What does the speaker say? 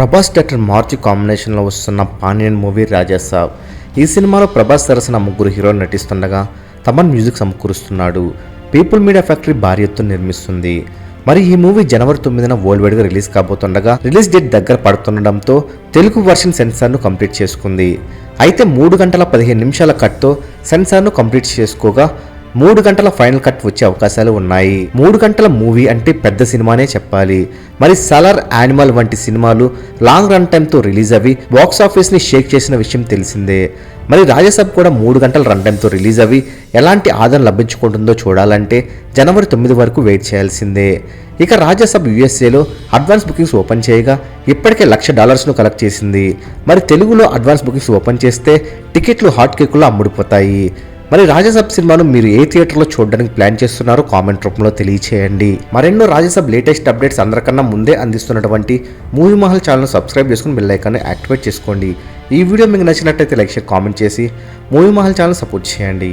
Prabhas director Maruti కాంబినేషన్లో వస్తున్న pan movie Raja Saab. ఈ సినిమాలో ప్రభాస్ సరసన ముగ్గురు హీరోలు నటిస్తుండగా తమన్ మ్యూజిక్ సమకూరుస్తున్నాడు. పీపుల్ మీడియా ఫ్యాక్టరీ భారీ ఎత్తున నిర్మిస్తుంది. మరి ఈ మూవీ జనవరి 9న వరల్డ్ వైడ్గా రిలీజ్ కాబోతుండగా రిలీజ్ డేట్ దగ్గర పడుతుండడంతో తెలుగు వర్షన్ సెన్సార్ను కంప్లీట్ చేసుకుంది. అయితే 3 గంటల 15 నిమిషాల కట్తో సెన్సార్ను కంప్లీట్ చేసుకోగా 3 గంటల ఫైనల్ కట్ వచ్చే అవకాశాలు ఉన్నాయి. 3 గంటల మూవీ అంటే పెద్ద సినిమానే చెప్పాలి. మరి సలార్, యానిమల్ వంటి సినిమాలు లాంగ్ రన్ టైంతో రిలీజ్ అవి బాక్స్ ఆఫీస్ ని షేక్ చేసిన విషయం తెలిసిందే. మరి రాజాసాబ్ కూడా 3 గంటల రన్ టైంతో రిలీజ్ అవి ఎలాంటి ఆదరణ లభించుకుంటుందో చూడాలంటే జనవరి 9 వరకు వెయిట్ చేయాల్సిందే. ఇక రాజాసాబ్ యూఎస్ఏలో అడ్వాన్స్ బుకింగ్స్ ఓపెన్ చేయగా ఇప్పటికే $1,00,000 కలెక్ట్ చేసింది. మరి తెలుగులో అడ్వాన్స్ బుకింగ్స్ ఓపెన్ చేస్తే టికెట్లు హాట్ కేకుల్లో అమ్ముడుపోతాయి. మరి రాజాసాబ్ సినిమాను మీరు ఏ థియేటర్లో చూడడానికి ప్లాన్ చేస్తున్నారో కామెంట్ రూపంలో తెలియచేయండి. మరెన్నో రాజాసాబ్ లేటెస్ట్ అప్డేట్స్ అందరికన్నా ముందే అందిస్తున్నటువంటి మూవీ మహల్ ఛానల్ సబ్స్క్రైబ్ చేసుకుని బెల్ ఐకాన్ని యాక్టివేట్ చేసుకోండి. ఈ వీడియో మీకు నచ్చినట్లయితే లైక్, షేర్, కామెంట్ చేసి మూవీ మహల్ ఛానల్ సపోర్ట్ చేయండి.